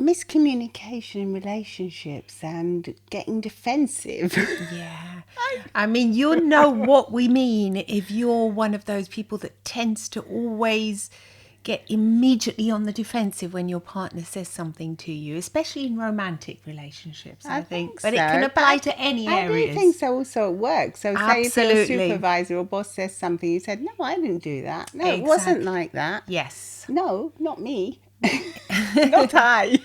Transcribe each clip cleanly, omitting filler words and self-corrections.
miscommunication in relationships and getting defensive. Yeah. I mean, you'll know what we mean if you're one of those people that tends to always get immediately on the defensive when your partner says something to you, especially in romantic relationships, I think. But so. it can apply to any areas. I do think so also at work. So say if your Absolutely. supervisor or boss says something, you said, no, I didn't do that. No, it Exactly. wasn't like that. Yes. No, not me. Not I.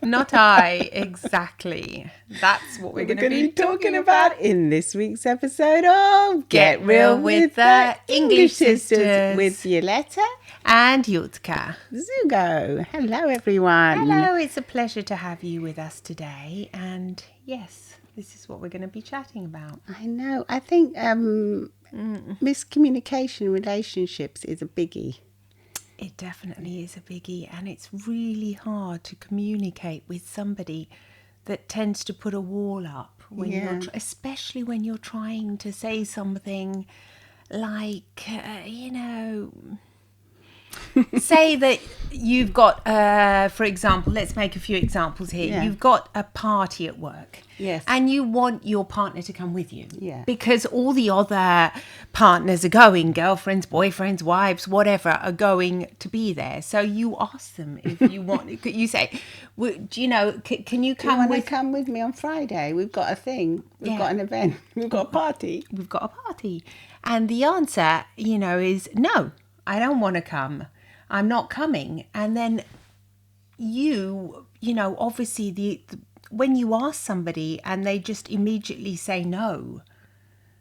Not I, exactly. That's what we're going to be talking about in this week's episode of Get Real with the English Sisters with Violetta and Yutka. Zugo. Hello, everyone. Hello, it's a pleasure to have you with us today. And yes, this is what we're going to be chatting about. I know. I think miscommunication in relationships is a biggie. It definitely is a biggie, and it's really hard to communicate with somebody that tends to put a wall up when you're, especially when you're trying to say something like, say that you've got, for example, let's make a few examples here. Yeah. You've got a party at work. Yes. And you want your partner to come with you. Yeah. Because all the other partners are going, girlfriends, boyfriends, wives, whatever, are going to be there. So you ask them if you want. You say, can you come Do you want to come with me on Friday? We've got a thing. We've got an event. We've got a party. We've got a party. And the answer, is no, I don't want to come. I'm not coming. And then obviously when you ask somebody and they just immediately say no.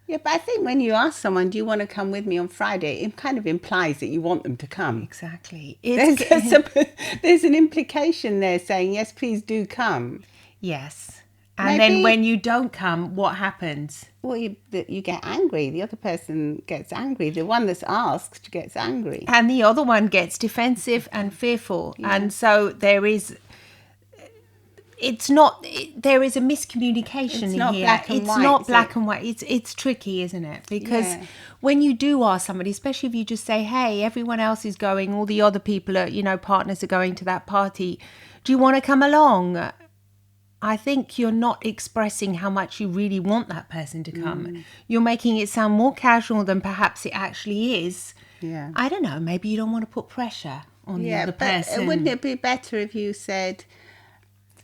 Yeah, but I think when you ask someone, do you want to come with me on Friday, it kind of implies that you want them to come. Exactly. There's an implication there saying, yes, please do come. Yes. And then when you don't come, what happens? Well, you get angry. The other person gets angry. The one that's asked gets angry. And the other one gets defensive and fearful. Yeah. And so there is a miscommunication it's here. Not black and it's white, not black and white. It's tricky, isn't it? Because when you do ask somebody, especially if you just say, hey, everyone else is going, all the other people are, partners are going to that party. Do you want to come along? I think you're not expressing how much you really want that person to come. You're making it sound more casual than perhaps it actually is. Yeah. I don't know. Maybe you don't want to put pressure on the other person. But wouldn't it be better if you said,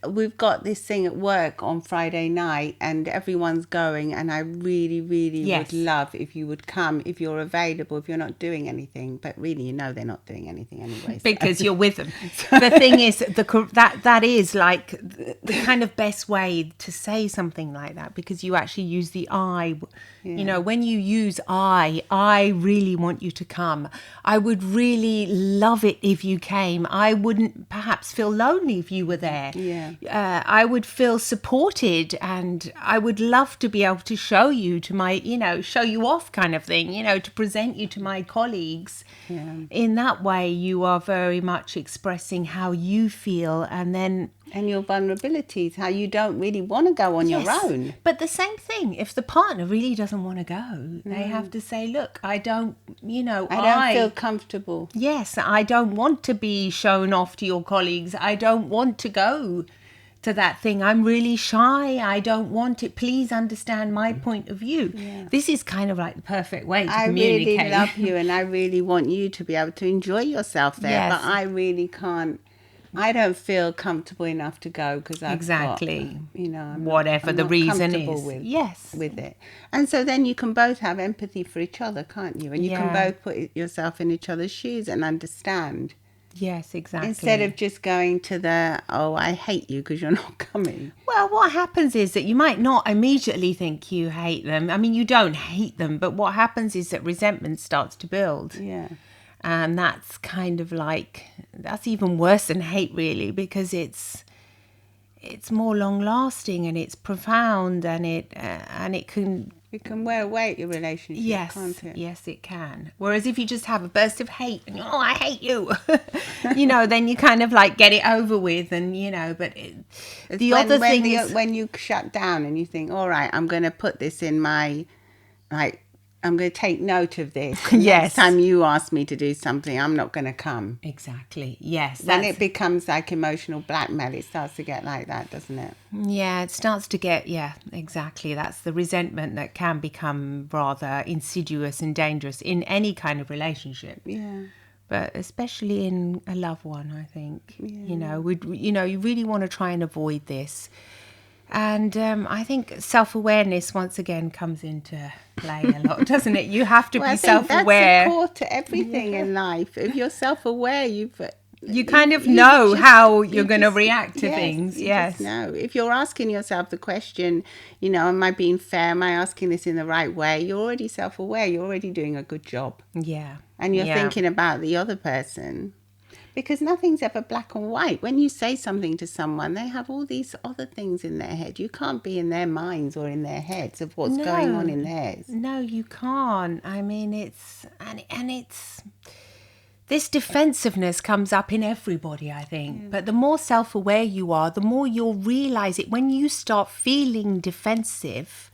we've got this thing at work on Friday night and everyone's going, and I really, really would love if you would come, if you're available, if you're not doing anything. But really, they're not doing anything anyway. So. Because you're with them. The thing is, that is like the kind of best way to say something like that, because you actually use the I. Yeah. When you use I really want you to come. I would really love it if you came. I wouldn't perhaps feel lonely if you were there. Yeah. I would feel supported, and I would love to be able to show you to my, show you off kind of thing, to present you to my colleagues. Yeah. In that way, you are very much expressing how you feel, and your vulnerabilities, how you don't really want to go on your own. But the same thing, if the partner really doesn't want to go, they have to say, look, I don't feel comfortable. Yes, I don't want to be shown off to your colleagues. I don't want to go to that thing. I'm really shy. I don't want it. Please understand my point of view. Yeah. This is kind of like the perfect way to communicate. I really love you, and I really want you to be able to enjoy yourself there. Yes. But I really can't. I don't feel comfortable enough to go because I've got, whatever the reason is. With it. And so then you can both have empathy for each other, can't you? And you can both put yourself in each other's shoes and understand. Yes, exactly. Instead of just going to I hate you because you're not coming. Well, what happens is that you might not immediately think you hate them. I mean, you don't hate them, but what happens is that resentment starts to build. Yeah. And that's kind of that's even worse than hate, really, because it's more long lasting and it's profound, and it can wear away at your relationship, can't it? Yes, it can. Whereas if you just have a burst of hate and I hate you, then you kind of get it over with, and but when you shut down and you think, all right, I'm going to put this in my I'm going to take note of this. Yes. Next time you ask me to do something, I'm not going to come. Exactly. Yes. When it becomes like emotional blackmail, it starts to get like that, doesn't it? Yeah, it starts to get, exactly. That's the resentment that can become rather insidious and dangerous in any kind of relationship. Yeah. But especially in a loved one, I think, you really want to try and avoid this. And I think self-awareness once again comes into play a lot, doesn't it? You have to be self-aware. That's the core to everything in life. If you're self-aware, you kind of know how you're going to react to things. Yes. Just know. If you're asking yourself the question, am I being fair? Am I asking this in the right way? You're already self-aware. You're already doing a good job. Yeah. And you're thinking about the other person. Because nothing's ever black and white. When you say something to someone, they have all these other things in their head. You can't be in their minds or in their heads of what's going on in theirs. No, you can't. I mean, it's this defensiveness comes up in everybody, I think. Yeah. But the more self-aware you are, the more you'll realize it. When you start feeling defensive,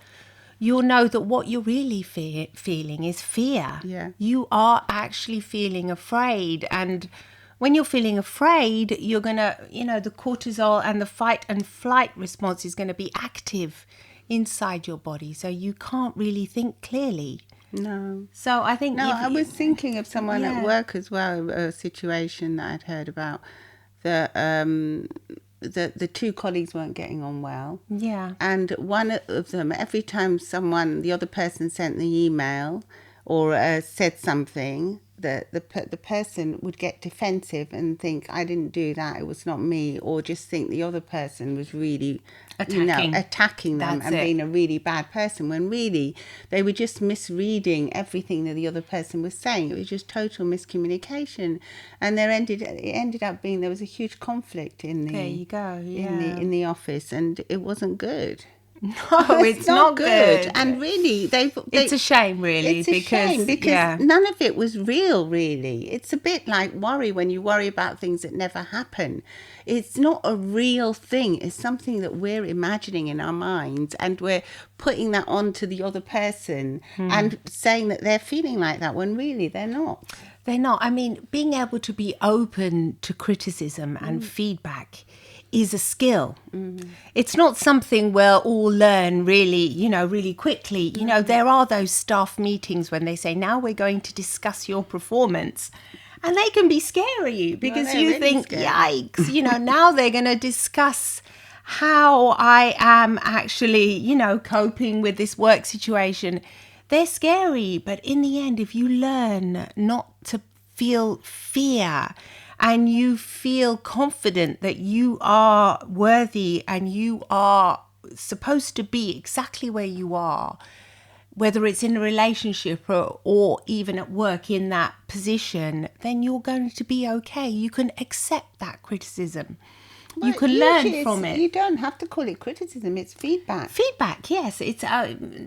you'll know that what you're really feeling is fear. Yeah. You are actually feeling afraid. And when you're feeling afraid, you're going to, the cortisol and the fight and flight response is going to be active inside your body. So you can't really think clearly. No. So I think... I was thinking of someone at work as well, a situation that I'd heard about. The two colleagues weren't getting on well. Yeah. And one of them, every time the other person sent the email or said something, the person would get defensive and think, I didn't do that, it was not me, or just think the other person was really attacking them and being a really bad person, when really they were just misreading everything that the other person was saying. It was just total miscommunication, and it ended up being there was a huge conflict in the office, and it wasn't good. No, it's not good. And really, it's a shame, really. It's a shame because none of it was real, really. It's a bit like worry when you worry about things that never happen. It's not a real thing. It's something that we're imagining in our minds, and we're putting that onto the other person and saying that they're feeling like that when really they're not. They're not. I mean, being able to be open to criticism and feedback is a skill. It's not something we'll all learn really quickly. There are those staff meetings when they say, now we're going to discuss your performance. And they can be scary because you really think, yikes, now they're going to discuss how I am actually, coping with this work situation. They're scary, but in the end, if you learn not to feel fear and you feel confident that you are worthy and you are supposed to be exactly where you are, whether it's in a relationship or even at work in that position, then you're going to be okay. You can accept that criticism. Well, you can learn from it. You don't have to call it criticism. It's feedback. Feedback, yes. It's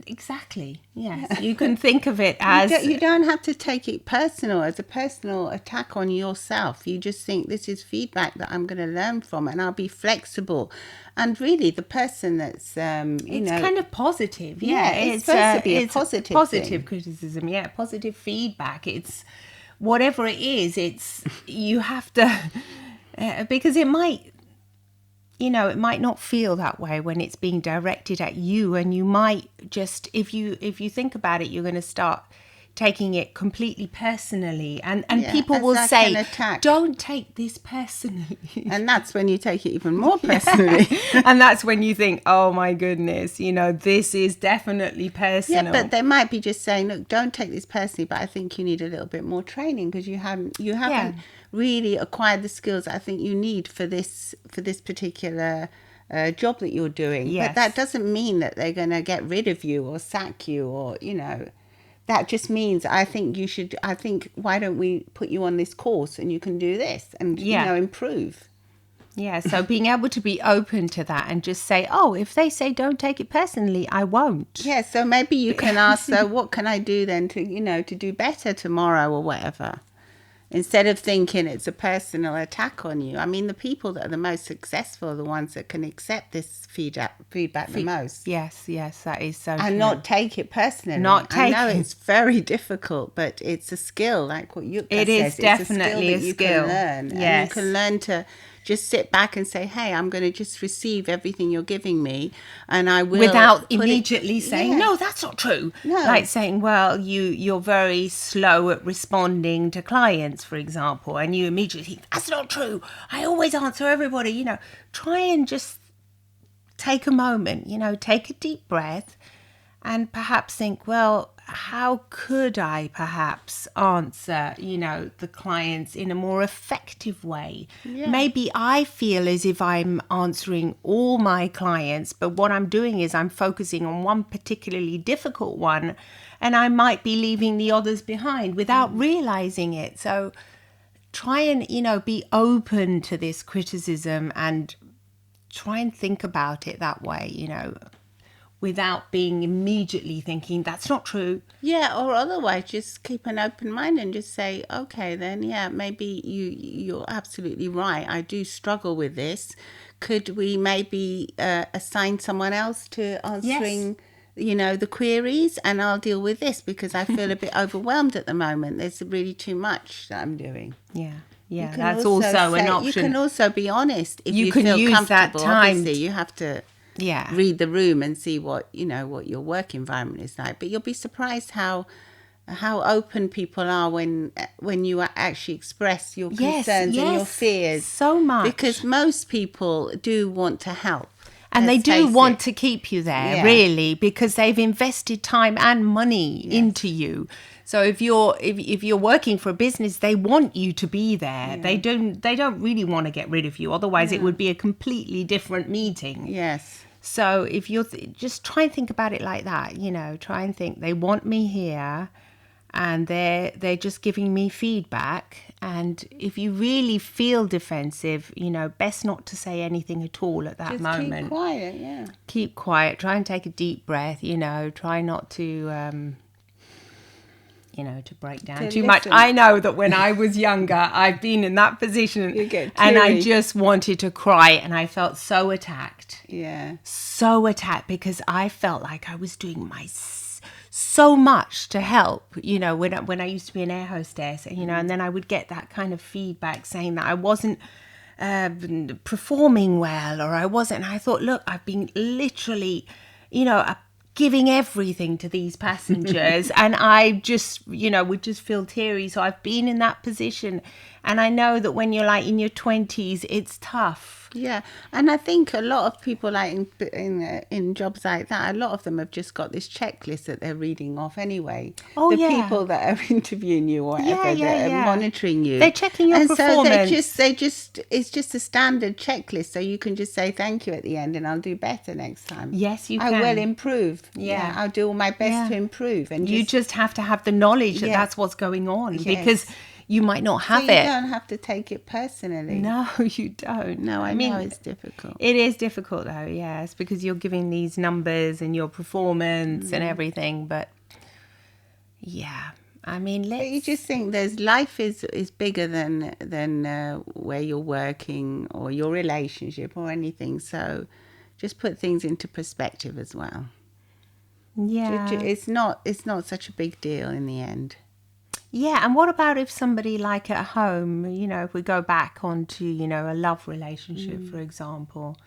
exactly. Yes, you can think of it as... You don't have to take it personal, as a personal attack on yourself. You just think, this is feedback that I'm going to learn from, and I'll be flexible. And really, the person that's, it's kind of positive. Yeah, it's supposed to be a positive criticism. Yeah, positive feedback. It's whatever it is. It's you have to because it might. It might not feel that way when it's being directed at you, and you might just, if you think about it, you're going to start taking it completely personally, and people will say, don't take this personally. And that's when you take it even more personally. And that's when you think, oh my goodness, this is definitely personal. Yeah, but they might be just saying, look, don't take this personally, but I think you need a little bit more training because you haven't really acquired the skills I think you need for this particular job that you're doing. Yes. But that doesn't mean that they're going to get rid of you or sack you or, that just means I think why don't we put you on this course and you can do this and, improve. Yeah, so being able to be open to that and just say, oh, if they say don't take it personally, I won't. Yeah, so maybe you can ask, so what can I do then to do better tomorrow or whatever? instead of thinking it's a personal attack on you. I mean, the people that are the most successful are the ones that can accept this feedback the most. Yes, that is so and true. not take it personally. I know it's very difficult, but it's a skill, like what Yuka says. It is definitely it's a skill that you can learn. Yes. And you can learn to just sit back and say, hey, I'm going to just receive everything you're giving me, and I will, without immediately saying, no, that's not true. No. Like saying, well, you're very slow at responding to clients, for example, and you immediately think, that's not true. I always answer everybody. Try and just take a moment, take a deep breath and perhaps think, well, how could I perhaps answer, the clients in a more effective way? Yeah. Maybe I feel as if I'm answering all my clients, but what I'm doing is I'm focusing on one particularly difficult one, and I might be leaving the others behind without realizing it. So try and, be open to this criticism and try and think about it that way, without being immediately thinking that's not true. Yeah, or otherwise just keep an open mind and just say, okay, then, yeah, maybe you're absolutely right. I do struggle with this. Could we maybe assign someone else to answering, the queries, and I'll deal with this because I feel a bit overwhelmed at the moment. There's really too much that I'm doing. Yeah, that's also an option. You can also be honest if you can feel use comfortable. That time. Obviously, you have to read the room and see what your work environment is like. But you'll be surprised how open people are when you actually express your concerns and your fears. So much. Because most people do want to help. And they do want to keep you there, really, because they've invested time and money into you. So if you're working for a business, they want you to be there. They don't really want to get rid of you. Otherwise, it would be a completely different meeting. Yes. So if you're just try and think about it like that, try and think they want me here, and they're just giving me feedback. And if you really feel defensive, best not to say anything at all at that moment. Just keep quiet, yeah. Keep quiet. Try and take a deep breath. Try not to. To break down too much. I know that when I was younger, I've been in that position and I just wanted to cry, and I felt so attacked. Yeah. So attacked because I felt like I was doing so much to help, when I used to be an air hostess, and then I would get that kind of feedback saying that I wasn't performing well, or I wasn't. And I thought, look, I've been literally, giving everything to these passengers and I just, would just feel teary. So I've been in that position, and I know that when you're like in your 20s, it's tough. Yeah, and I think a lot of people like in jobs like that, a lot of them have just got this checklist that they're reading off anyway. Oh, the people that are interviewing you or whatever, that are monitoring you, they're checking your performance. So it's just a standard checklist. So you can just say thank you at the end, and I'll do better next time. Yes, you can. I will improve. Yeah, I'll do all my best to improve. And you just have to have the knowledge that that's what's going on, because you might not have it. You don't have to take it personally. No, you don't. No, I mean, know it's difficult. It is difficult though, yes, because you're giving these numbers and your performance and everything. But yeah, I mean, but you just think life is bigger than where you're working or your relationship or anything. So just put things into perspective as well. Yeah, it's not such a big deal in the end. Yeah, and what about if somebody like at home, if we go back onto, a love relationship, for example,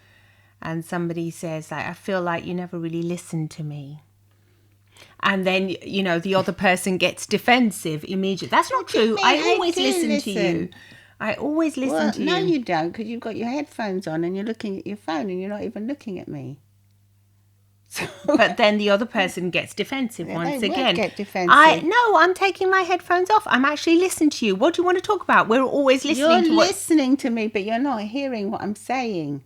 and somebody says, like, I feel like you never really listen to me. And then, the other person gets defensive immediately. That's not true. I always listen to you. I always listen to you. No, you don't, because you've got your headphones on and you're looking at your phone and you're not even looking at me. But then the other person gets defensive once again. Get defensive. I'm taking my headphones off. I'm actually listening to you. What do you want to talk about? We're always listening You're listening to me, but you're not hearing what I'm saying.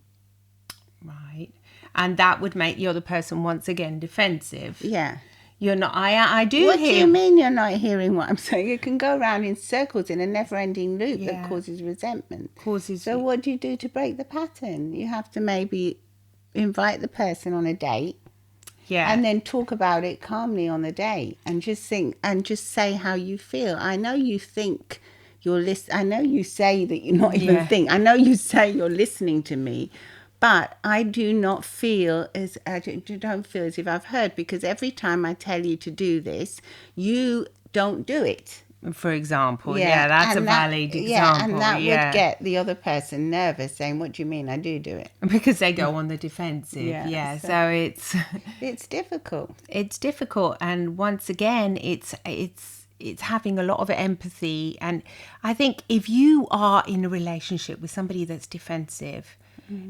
Right. And that would make the other person once again defensive. Yeah. You're not. I do What hear. What do you mean you're not hearing what I'm saying? It can go around in circles in a never-ending loop that causes resentment. So what do you do to break the pattern? You have to maybe invite the person on a date. Yeah. And then talk about it calmly on the day and just think and just say how you feel. I know you think, I know you say that you're not even think. I know you say you're listening to me, but I do not feel I don't feel as if I've heard, because every time I tell you to do this, you don't do it. For example, that's a valid example. Yeah, and that would get the other person nervous, saying, "What do you mean I do it?" Because they go on the defensive. So it's difficult. It's difficult, and once again, it's having a lot of empathy. And I think if you are in a relationship with somebody that's defensive,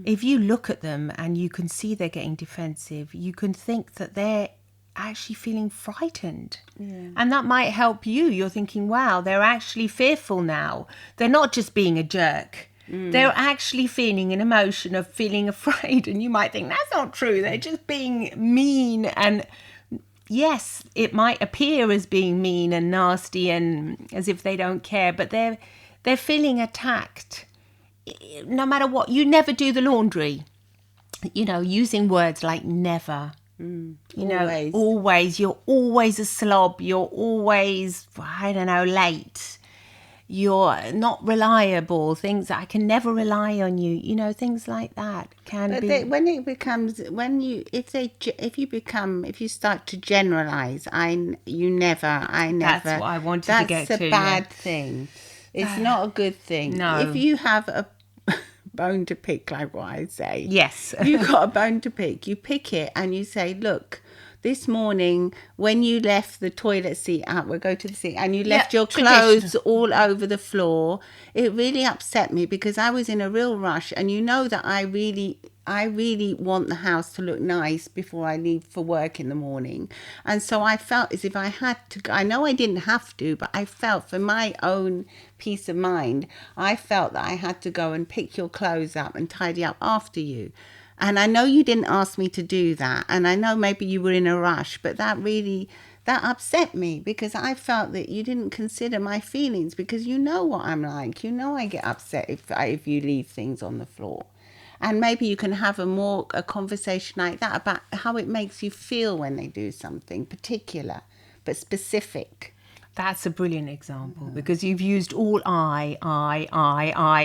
if you look at them and you can see they're getting defensive, you can think that they're actually feeling frightened. And that might help you. You're thinking, wow, they're actually fearful now. They're not just being a jerk. They're actually feeling an emotion of feeling afraid. And you might think, that's not true. They're just being mean. And yes, it might appear as being mean and nasty and as if they don't care, but they're feeling attacked. No matter what, you never do the laundry. Using words like never. Always. You're always a slob. You're always, late. You're not reliable. Things that I can never rely on you. Things like that can be. If you start to generalize, I never. That's what I wanted to get to. That's a bad thing. It's not a good thing. No. If you have a bone to pick, like what I say. Yes. You've got a bone to pick. You pick it and you say, look, this morning when you left the toilet seat out, we'll go to the sink, and you left your clothes all over the floor, it really upset me, because I was in a real rush, and you know that I really want the house to look nice before I leave for work in the morning. And so I felt as if I had to go. I know I didn't have to, but I felt, for my own peace of mind, I felt that I had to go and pick your clothes up and tidy up after you. And I know you didn't ask me to do that, and I know maybe you were in a rush, but that upset me, because I felt that you didn't consider my feelings, because you know what I'm like. You know I get upset if you leave things on the floor. And maybe you can have a conversation like that about how it makes you feel when they do something particular but specific. That's a brilliant example, because you've used all I,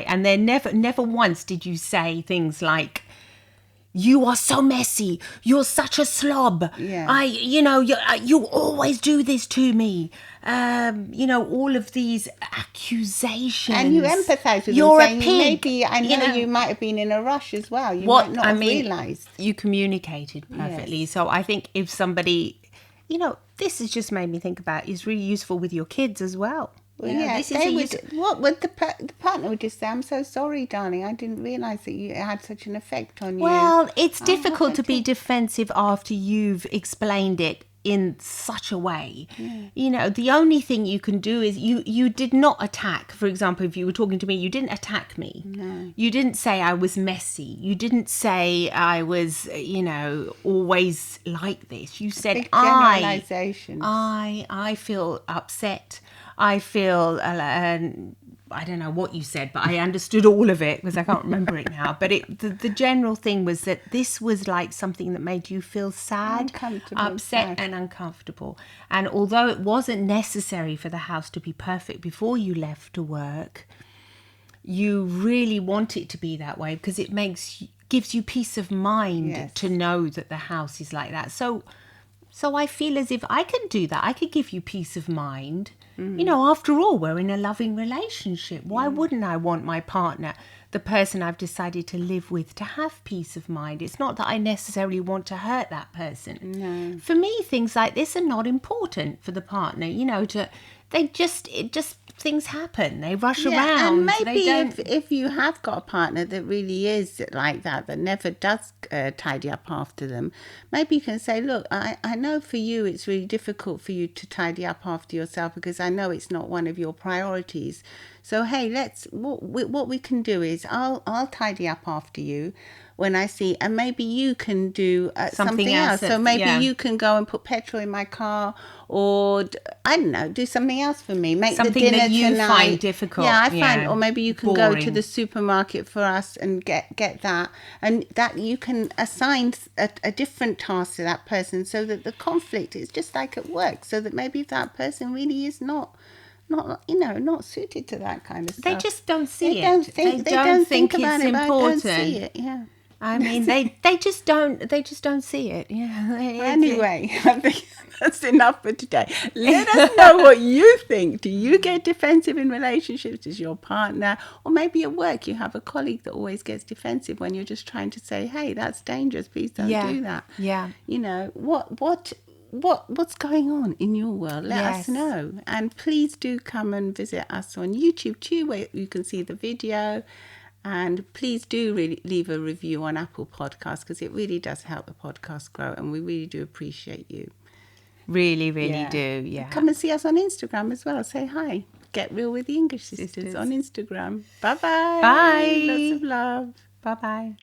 and then never once did you say things like, you are so messy. You're such a slob. Yeah. You always do this to me. All of these accusations. And you empathise with You're them, a saying, pig. maybe I know you might have been in a rush as well. You might not have realised. You communicated perfectly. Yes. So I think if somebody, this has just made me think about, is really useful with your kids as well. Well, what would the partner would just say, I'm so sorry, darling, I didn't realise that it had such an effect on you. Well, it's difficult to be defensive after you've explained it in such a way. The only thing you can do is you did not attack. For example, if you were talking to me, you didn't attack me. No. You didn't say I was messy. You didn't say I was, always like this. You said big generalizations. I feel upset. I feel, I don't know what you said, but I understood all of it, because I can't remember it now. But the general thing was that this was like something that made you feel sad, upset and uncomfortable. And although it wasn't necessary for the house to be perfect before you left to work, you really want it to be that way, because it gives you peace of mind to know that the house is like that. So I feel as if I can do that. I could give you peace of mind. After all, we're in a loving relationship. Why wouldn't I want my partner, the person I've decided to live with, to have peace of mind? It's not that I necessarily want to hurt that person. No. For me, things like this are not important for the partner. Things happen. They rush around. And maybe if you have got a partner that really is like that never does tidy up after them, maybe you can say, look, I know for you it's really difficult for you to tidy up after yourself, because I know it's not one of your priorities. So hey, what we can do is I'll tidy up after you when I see, and maybe you can do something else. So maybe you can go and put petrol in my car, or I don't know, do something else for me. Make something the dinner that you tonight. Find difficult. Yeah, I find, or maybe you can boring. go to the supermarket for us and get that, and that you can assign a different task to that person, so that the conflict is just like at work. So that maybe if that person really is not not suited to that kind of stuff. They just don't see They it. don't think, they don't think about it's it, important. But don't see it. Yeah. I mean, they just don't see it. Yeah. Anyway, I think that's enough for today. Let us know what you think. Do you get defensive in relationships? Does your partner, or maybe at work, you have a colleague that always gets defensive when you're just trying to say, hey, that's dangerous. Please don't do that. Yeah. You know, what's going on in your world? Let us know. And please do come and visit us on YouTube too, where you can see the video. And please do really leave a review on Apple Podcasts, because it really does help the podcast grow, and we really do appreciate you. Really do, yeah. Come and see us on Instagram as well. Say hi. Get Real with the English Sisters on Instagram. Bye-bye. Bye. Lots of love. Bye-bye.